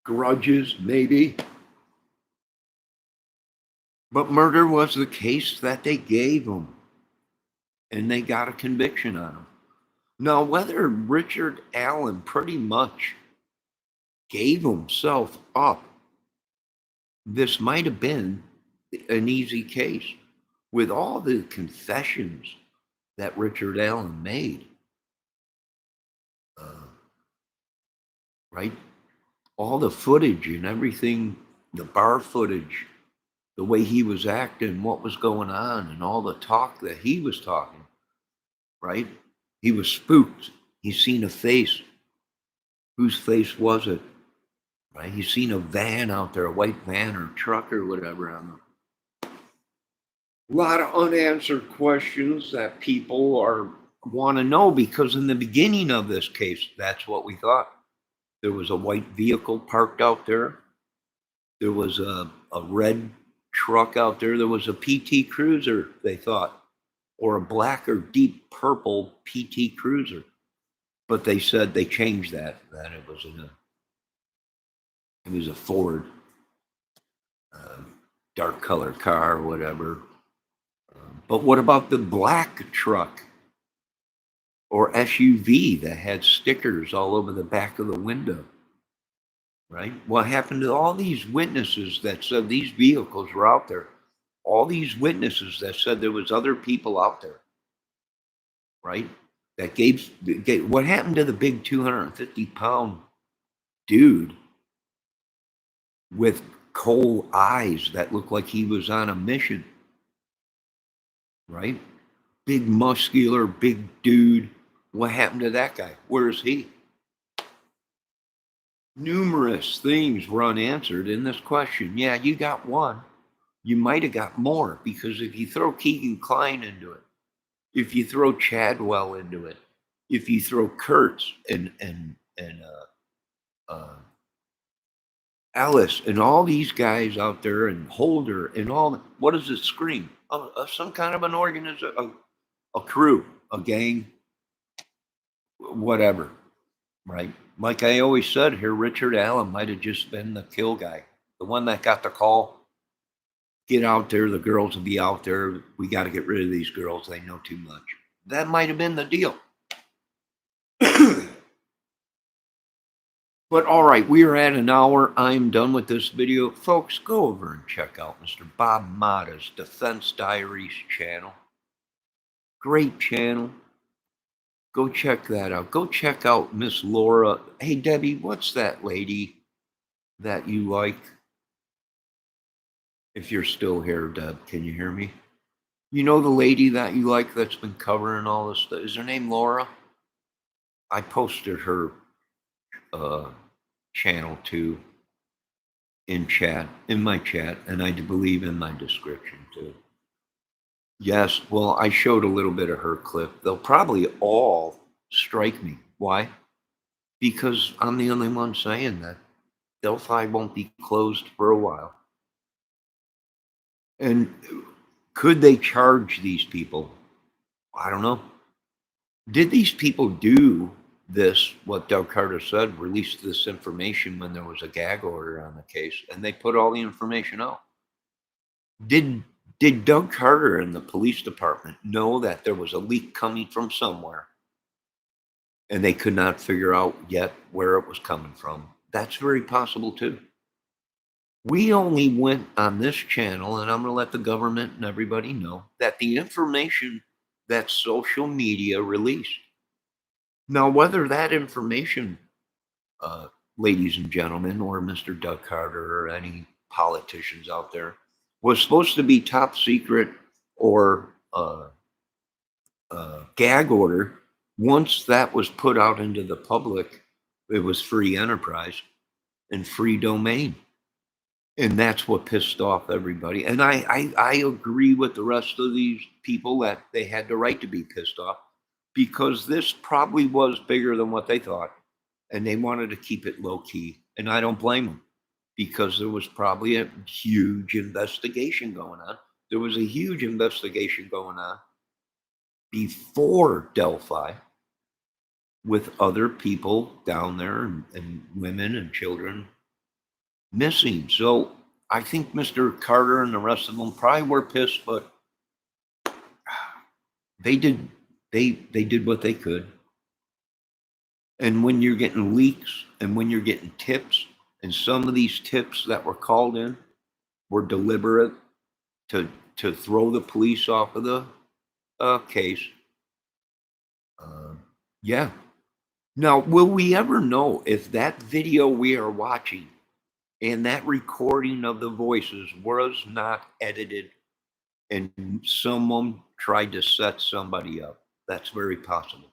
Grudges, maybe. But murder was the case that they gave him. And they got a conviction on him. Now, whether Richard Allen pretty much gave himself up, this might have been an easy case with all the confessions that Richard Allen made. Right? All the footage and everything, the bar footage, the way he was acting, what was going on, and all the talk that he was talking, right? He was spooked. He's seen a face. Whose face was it? Right? He's seen a van out there, a white van or truck or whatever. A lot of unanswered questions that people want to know, because in the beginning of this case, that's what we thought. There was a white vehicle parked out there. There was a red truck out there. There was a PT Cruiser, they thought, or a black or deep purple PT Cruiser. But they said they changed that it was a Ford dark color car or whatever. But what about the black truck or SUV that had stickers all over the back of the window? Right? What happened to all these witnesses that said these vehicles were out there? All these witnesses that said there was other people out there, right? that gave what happened to the big 250-pound dude with coal eyes that looked like he was on a mission, right? Big muscular, big dude. What happened to that guy? Where is he? Numerous things were unanswered in this question. Yeah, you got one. You might have got more, because if you throw Keegan Klein into it, if you throw Chadwell into it, if you throw Kurtz and Ellis and all these guys out there and Holder and all, what does it scream? Some kind of an organization, a crew, a gang, whatever, right? Like I always said here, Richard Allen might have just been the kill guy, the one that got the call. Get out there, the girls will be out there. We got to get rid of these girls. They know too much. That might have been the deal. But all right, we are at an hour. I'm done with this video. Folks, go over and check out Mr. Bob Mata's Defense Diaries channel. Great channel. Go check that out. Go check out Miss Laura. Hey, Debbie, what's that lady that you like? If you're still here, Deb, can you hear me? You know the lady that you like that's been covering all this stuff? Is her name Laura? I posted her channel too in my chat, and I believe in my description too. Yes, well, I showed a little bit of her clip. They'll probably all strike me. Why? Because I'm the only one saying that Delphi won't be closed for a while. And could they charge these people? I don't know. Did these people do this, what Doug Carter said, release this information when there was a gag order on the case, and they put all the information out? Did Doug Carter and the police department know that there was a leak coming from somewhere, and they could not figure out yet where it was coming from? That's very possible too. We only went on this channel, and I'm going to let the government and everybody know that the information that social media released. Now, whether that information, ladies and gentlemen, or Mr. Doug Carter or any politicians out there, was supposed to be top secret or gag order, once that was put out into the public, it was free enterprise and free domain. And that's what pissed off everybody. And I agree with the rest of these people that they had the right to be pissed off, because this probably was bigger than what they thought. And they wanted to keep it low key. And I don't blame them, because there was probably a huge investigation going on. There was a huge investigation going on before Delphi with other people down there and women and children missing. So I think Mr. Carter and the rest of them probably were pissed, but they did what they could. And when you're getting leaks and when you're getting tips, and some of these tips that were called in were deliberate to throw the police off of the case. Yeah. Now, will we ever know if that video we are watching and that recording of the voices was not edited and someone tried to set somebody up? That's very possible.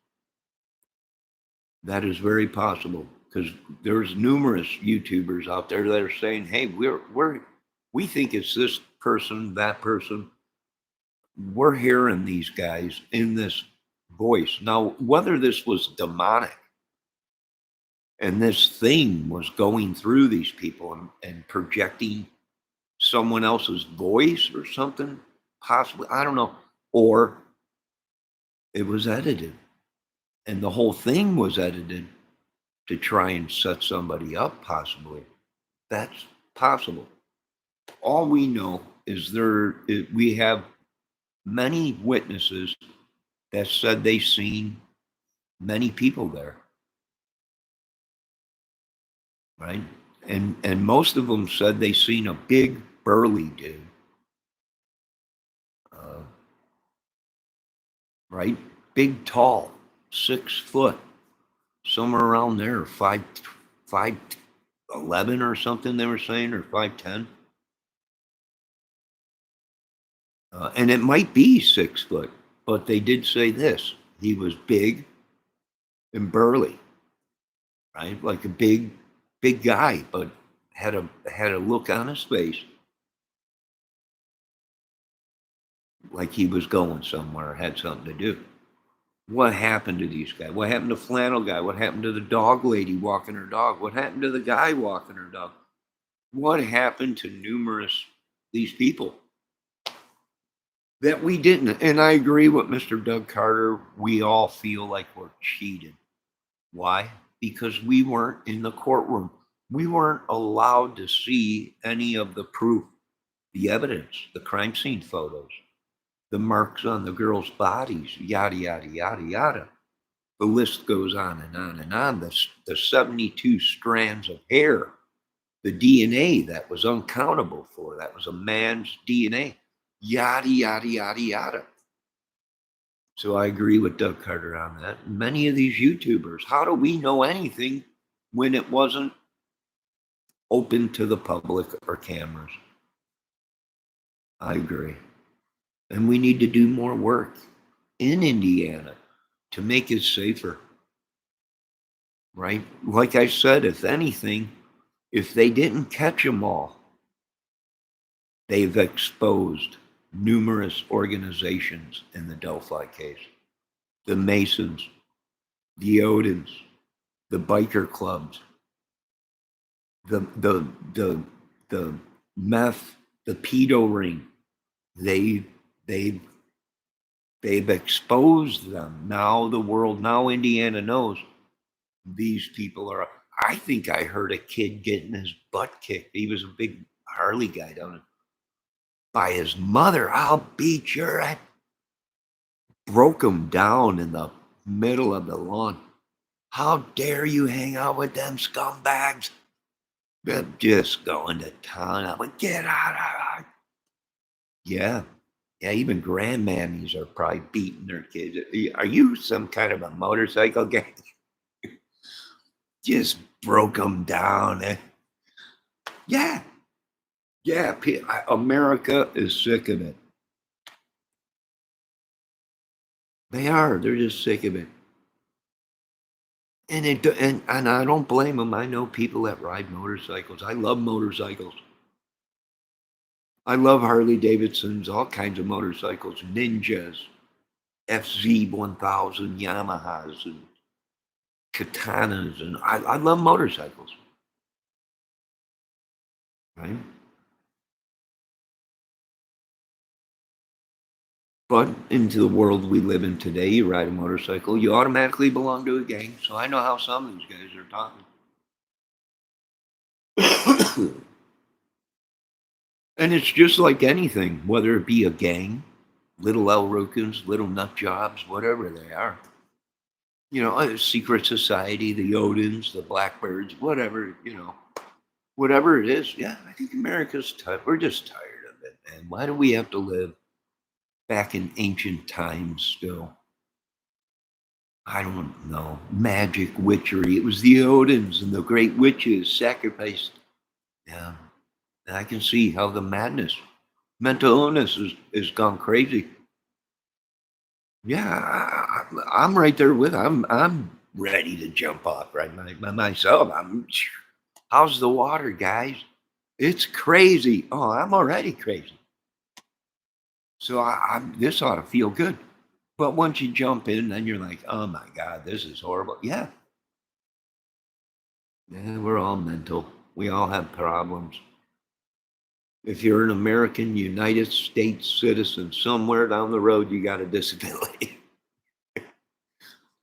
That is very possible, because there's numerous YouTubers out there that are saying, hey, we think it's this person, that person. We're hearing these guys in this voice. Now, whether this was demonic and this thing was going through these people and projecting someone else's voice or something, possibly, I don't know, or it was edited. And the whole thing was edited to try and set somebody up, possibly. That's possible. All we know is we have many witnesses that said they seen many people there. Right? And most of them said they seen a big burly dude. Right? Big, tall. 6 foot, somewhere around there, 5'11" or something they were saying, or 5'10". And it might be 6 foot, but they did say this: he was big and burly, right? Like a big guy, but had a look on his face like he was going somewhere, had something to do. What happened to these guys? What happened to Flannel Guy? What happened to the dog lady walking her dog? What happened to the guy walking her dog? What happened to numerous these people that we didn't? And I agree with Mr. Doug Carter. We all feel like we're cheated. Why? Because we weren't in the courtroom. We weren't allowed to see any of the proof, the evidence, the crime scene photos, the marks on the girls' bodies, yada, yada, yada, yada. The list goes on and on and on. The 72 strands of hair, the DNA that was uncountable for, that was a man's DNA, yada, yada, yada, yada. So I agree with Doug Carter on that. Many of these YouTubers, how do we know anything when it wasn't open to the public or cameras? I agree. And we need to do more work in Indiana to make it safer, right? Like I said, if anything, if they didn't catch them all, they've exposed numerous organizations in the Delphi case. The Masons, the Odins, the biker clubs, the meth, the pedo ring. They've exposed them. Now the world, now Indiana knows these people are. I think I heard a kid getting his butt kicked. He was a big Harley guy down there, by his mother. I'll beat your ass. Broke him down in the middle of the lawn. How dare you hang out with them scumbags? They're just going to town. I'm like, get out of here. Yeah, even grandmammies are probably beating their kids. Are you some kind of a motorcycle gang? Just broke them down. Yeah. America is sick of it. They are. They're just sick of it. And I don't blame them. I know people that ride motorcycles. I love motorcycles. I love Harley Davidsons, all kinds of motorcycles, Ninjas, FZ1000, Yamahas, and Katanas, and I love motorcycles. Right? But into the world we live in today, you ride a motorcycle, you automatically belong to a gang. So I know how some of these guys are talking. And it's just like anything, whether it be a gang, little El Rukins, little nut jobs, whatever they are. You know, a secret society, the Odins, the Blackbirds, whatever, you know, whatever it is. Yeah, I think America's tired. We're just tired of it, man. Why do we have to live back in ancient times still? I don't know. Magic, witchery. It was the Odins and the great witches sacrificed. Yeah. And I can see how the madness, mental illness is gone crazy. Yeah, I'm right there with. I'm ready to jump off right myself. How's the water, guys? It's crazy. Oh, I'm already crazy. So this ought to feel good. But once you jump in, then you're like, oh my God, this is horrible. Yeah. Yeah, we're all mental. We all have problems. If you're an American United States citizen, somewhere down the road, you got a disability.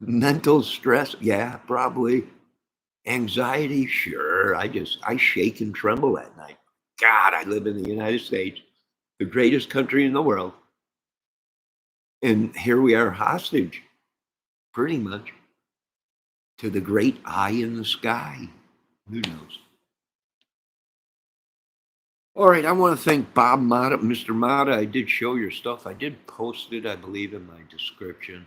Mental stress, yeah, probably. Anxiety, sure. I shake and tremble at night. God, I live in the United States, the greatest country in the world. And here we are hostage, pretty much, to the great eye in the sky. Who knows? All right, I want to thank Bob Mata. Mr. Mata, I did show your stuff. I did post it, I believe, in my description.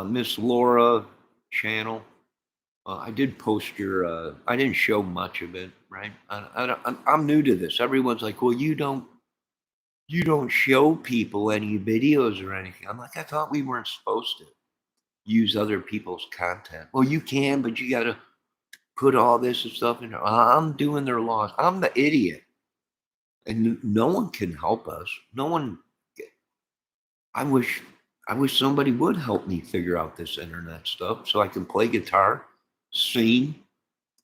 Miss Laura channel. I did post your, I didn't show much of it, right? I'm new to this. Everyone's like, well, you don't show people any videos or anything. I'm like, I thought we weren't supposed to use other people's content. Well, you can, but you got to put all this and stuff in there. I'm doing their laws. I'm the idiot. And no one can help us. No one, I wish somebody would help me figure out this internet stuff so I can play guitar, sing,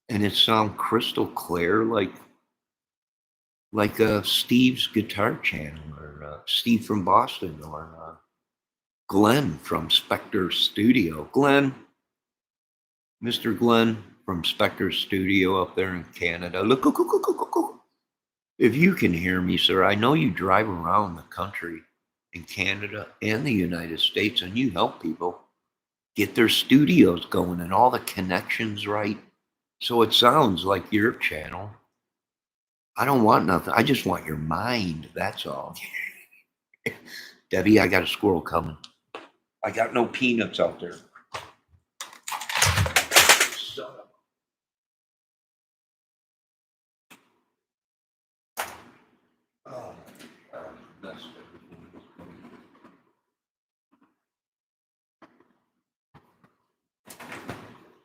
and it sound crystal clear like Steve's guitar channel, or Steve from Boston, or Glenn from Spectre Studio. Mr. Glenn from Spectre Studio up there in Canada. Look. If you can hear me, sir, I know you drive around the country in Canada and the United States, and you help people get their studios going and all the connections right. So it sounds like your channel. I don't want nothing. I just want your mind. That's all. Debbie, I got a squirrel coming. I got no peanuts out there. Oh, that's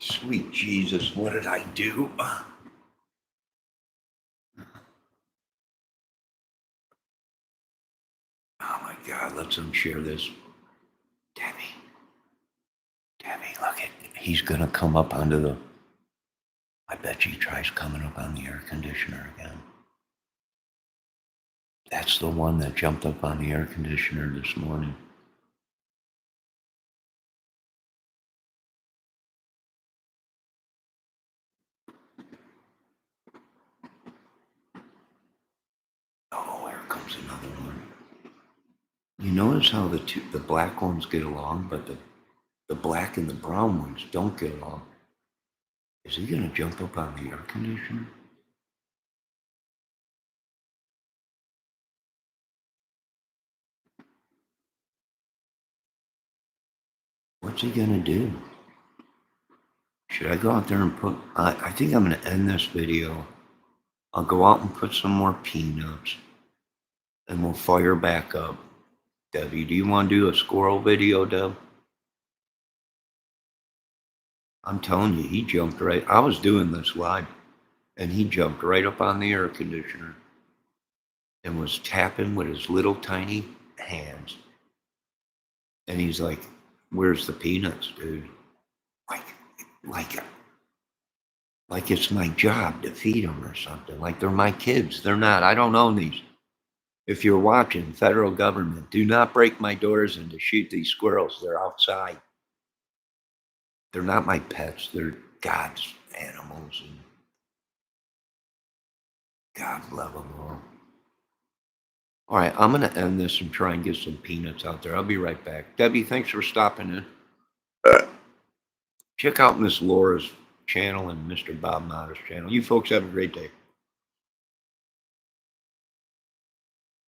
sweet Jesus, what did I do? Oh my God, let's unshare this. Debbie, look at, he's gonna come up onto the, I bet he tries coming up on the air conditioner again. That's the one that jumped up on the air conditioner this morning. Oh, here comes another one. You notice how the black ones get along, but the black and the brown ones don't get along. Is he gonna jump up on the air conditioner? What's he gonna do? Should I go out there and put, I think I'm gonna end this video. I'll go out and put some more peanuts and we'll fire back up. Debbie, do you want to do a squirrel video, Deb? I'm telling you, he jumped right. I was doing this live and he jumped right up on the air conditioner and was tapping with his little tiny hands. And he's like, where's the peanuts, dude? Like it's my job to feed them or something. Like they're my kids. They're not. I don't own these. If you're watching, federal government, do not break my doors in to shoot these squirrels. They're outside. They're not my pets. They're God's animals. And God love them all. All right, I'm going to end this and try and get some peanuts out there. I'll be right back. Debbie, thanks for stopping in. Check out Miss Laura's channel and Mr. Bob Motter's channel. You folks have a great day.